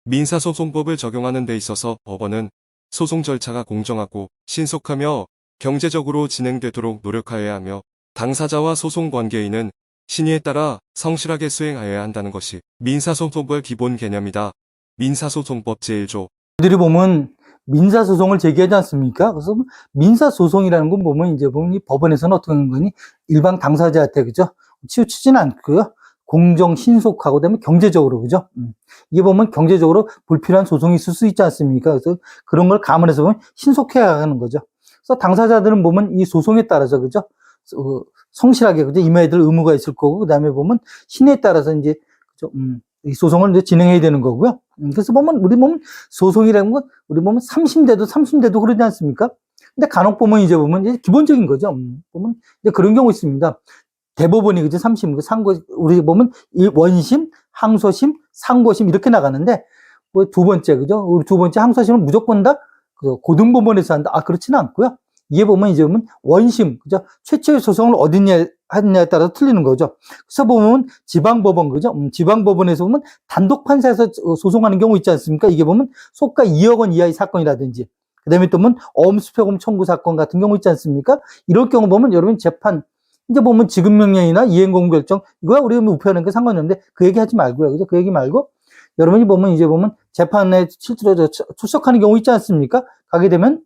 민사소송법을 적용하는 데 있어서 법원은 소송 절차가 공정하고 신속하며 경제적으로 진행되도록 노력하여야 하며 당사자와 소송 관계인은 신의에 따라 성실하게 수행하여야 한다는 것이 민사소송법의 기본 개념이다. 민사소송법 제1조. 들이 보면 민사소송을 제기하지 않습니까? 그래서 민사소송이라는 건 보면 이제 보면 이 법원에서는 어떻게 하는 거니? 일반 당사자한테 그죠? 치우치지는 않고요. 공정, 신속하고 그다음에 경제적으로 그죠? 이게 보면 경제적으로 불필요한 소송이 있을 수 있지 않습니까? 그래서 그런 걸 감안해서 보면 신속해야 하는 거죠. 그래서 당사자들은 보면 이 소송에 따라서 그죠? 성실하게 그죠? 임해야 될 의무가 있을 거고 그다음에 보면 신에 따라서 이제 그죠? 이 소송을 이제 진행해야 되는 거고요. 그래서 보면 우리 보면 소송이라는 건 우리 보면 3심대도 그러지 않습니까? 근데 간혹 보면 이제 기본적인 거죠. 보면 이제 그런 경우 있습니다. 대법원이 그죠? 3심, 상고, 우리 보면 원심, 항소심, 상고심 이렇게 나가는데, 뭐 두 번째, 그죠? 우리 두 번째 항소심은 무조건 다 고등법원에서 한다. 그렇지는 않고요. 이게 보면 이제 보면 원심, 그죠? 최초의 소송을 어디냐 하느냐에 따라서 틀리는 거죠. 그래서 보면 지방법원, 그죠? 지방법원에서 보면 단독 판사에서 소송하는 경우 있지 않습니까? 이게 보면 소가 2억 원 이하의 사건이라든지, 그 다음에 또 보면 엄수표금 청구 사건 같은 경우 있지 않습니까? 이럴 경우 보면 여러분 재판, 이제 보면 지급명령이나 이행공결정, 이거야 우리가 우편하는 게 상관이 없는데 그 얘기 하지 말고요. 그죠? 그 얘기 말고, 여러분이 보면 이제 보면 재판에 실제로 출석하는 경우 있지 않습니까? 가게 되면,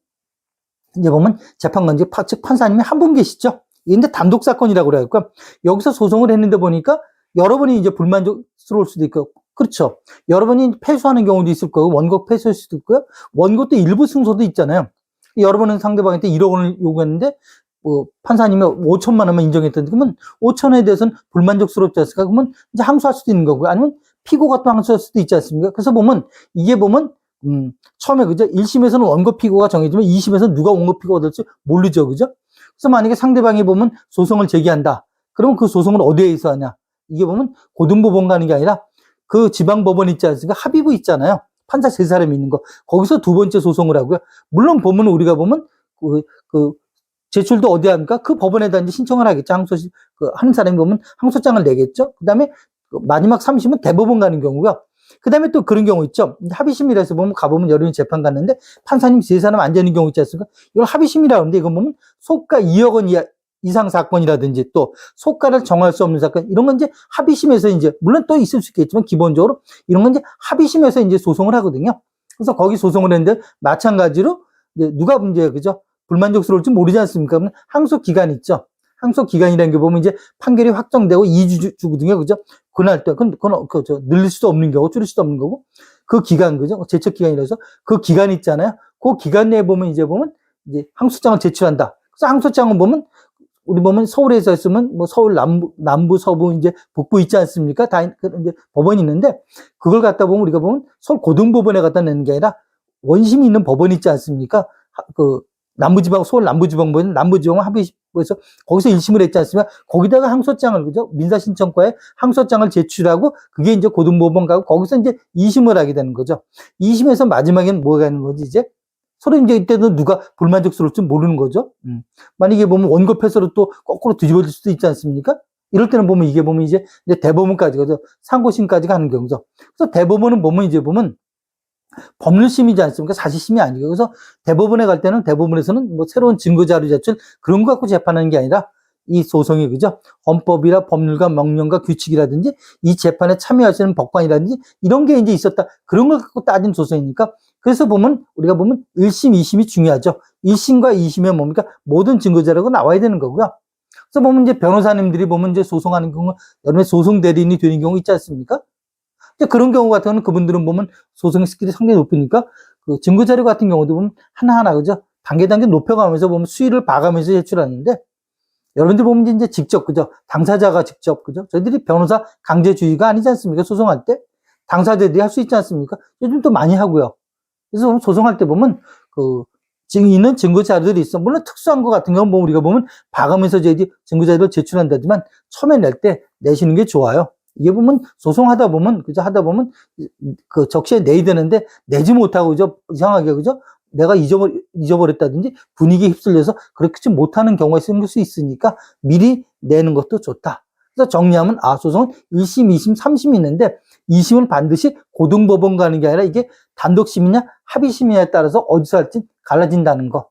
이제 보면 재판관, 즉 판사님이 한 분 계시죠? 이게 단독 사건이라고 그래요. 그러니까 여기서 소송을 했는데 보니까 여러분이 이제 불만족스러울 수도 있고, 그렇죠. 여러분이 패소하는 경우도 있을 거고, 원고 패소할 수도 있고요. 원고 때 일부 승소도 있잖아요. 여러분은 상대방한테 1억 원을 요구했는데, 판사님이 5천만 원만 인정했던데, 그러면 5천에 대해서는 불만족스럽지 않습니까? 그러면 이제 항소할 수도 있는 거고요. 아니면 피고가 또 항소할 수도 있지 않습니까? 그래서 보면, 이게 보면, 처음에 그죠? 1심에서는 원고 피고가 정해지면 2심에서는 누가 원고 피고가 될지 모르죠. 그죠? 그래서 만약에 상대방이 보면 소송을 제기한다. 그러면 그 소송을 어디에서 하냐? 이게 보면 고등법원 가는 게 아니라 그 지방법원 있지 않습니까? 합의부 있잖아요. 판사 3사람이 있는 거. 거기서 두 번째 소송을 하고요. 물론 보면 우리가 보면 제출도 어디에 합니까? 그 법원에다 이제 신청을 하겠죠. 하는 사람이 보면 항소장을 내겠죠. 그 다음에 마지막 3심은 대법원 가는 경우가. 그 다음에 또 그런 경우 있죠. 합의심이라서 보면 가보면 여론이 재판 갔는데 판사님 3사람 안 되는 경우 있지 않습니까? 이걸 합의심이라고 하는데 이건 보면 소가 2억 원 이상 사건이라든지 또 소가를 정할 수 없는 사건 이런 건 이제 합의심에서 이제 물론 또 있을 수 있겠지만 기본적으로 이런 건 이제 합의심에서 이제 소송을 하거든요. 그래서 거기 소송을 했는데 마찬가지로 이제 누가 문제예요, 그죠? 불만족스러울지 모르지 않습니까? 항소 기간 있죠. 항소 기간이라는 게 보면 이제 판결이 확정되고 2주 주거든요, 그죠? 그날 때 그건 늘릴 수도 없는 거고 줄일 수도 없는 거고 그 기간 그죠? 제척 기간이라서 그 기간 있잖아요. 그 기간 내에 보면 이제 항소장을 제출한다. 그래서 항소장은 보면 우리 보면 서울에서 했으면 뭐 서울 남부 서부 이제 북부 있지 않습니까? 다 이제 법원이 있는데 그걸 갖다 보면 우리가 보면 서울 고등법원에 갖다 내는 게 아니라 원심이 있는 법원이 있지 않습니까? 서울 남부지방법원, 남부지방 합의부에서 거기서 1심을 했지 않습니까? 거기다가 항소장을, 그죠? 민사신청과에 항소장을 제출하고, 그게 이제 고등법원 가고, 거기서 이제 2심을 하게 되는 거죠. 2심에서 마지막에는 뭐가 하는 거지, 이제? 서로 이제 이때는 누가 불만족스러울지 모르는 거죠. 만약에 보면 원고 패소로 또 거꾸로 뒤집어질 수도 있지 않습니까? 이럴 때는 보면 이게 보면 이제 대법원까지 가죠. 상고심까지 가는 경우죠. 그래서 대법원은 보면 이제 법률심이지 않습니까? 사실심이 아니고. 그래서 대법원에 갈 때는 대법원에서는 뭐 새로운 증거자료 제출 그런 거 갖고 재판하는 게 아니라 이 소송이 그죠? 헌법이나 법률과 명령과 규칙이라든지 이 재판에 참여하시는 법관이라든지 이런 게 이제 있었다. 그런 걸 갖고 따진 소송이니까 그래서 보면 우리가 보면 1심, 2심이 중요하죠. 1심과 2심에 뭡니까? 모든 증거자료가 나와야 되는 거고요. 그래서 보면 이제 변호사님들이 보면 이제 소송하는 경우 여름에 소송 대리인이 되는 경우 있지 않습니까? 그런 경우 같은 경우는 그분들은 보면 소송의 스킬이 상당히 높으니까 그 증거자료 같은 경우도 보면 하나하나 그죠? 단계 높여가면서 보면 수위를 봐가면서 제출하는데 여러분들 보면 이제 직접 그죠? 당사자가 직접 그죠? 저희들이 변호사 강제주의가 아니지 않습니까? 소송할 때 당사자들이 할 수 있지 않습니까? 요즘 또 많이 하고요. 그래서 소송할 때 보면 있는 증거자료들이 있어. 물론 특수한 거 같은 경우는 우리가 보면 봐가면서 저희들이 증거자료를 제출한다지만 처음에 낼 때 내시는 게 좋아요. 이게 보면 소송하다 보면 그죠? 하다 보면 그 적시에 내야 되는데 내지 못하고 그죠? 이상하게 그죠? 내가 잊어버렸다든지 분위기에 휩쓸려서 그렇게 못하는 경우가 생길 수 있으니까 미리 내는 것도 좋다. 그래서 정리하면 소송은 1심, 2심, 3심이 있는데 2심은 반드시 고등법원 가는 게 아니라 이게 단독심이냐 합의심이냐에 따라서 어디서 할지 갈라진다는 거.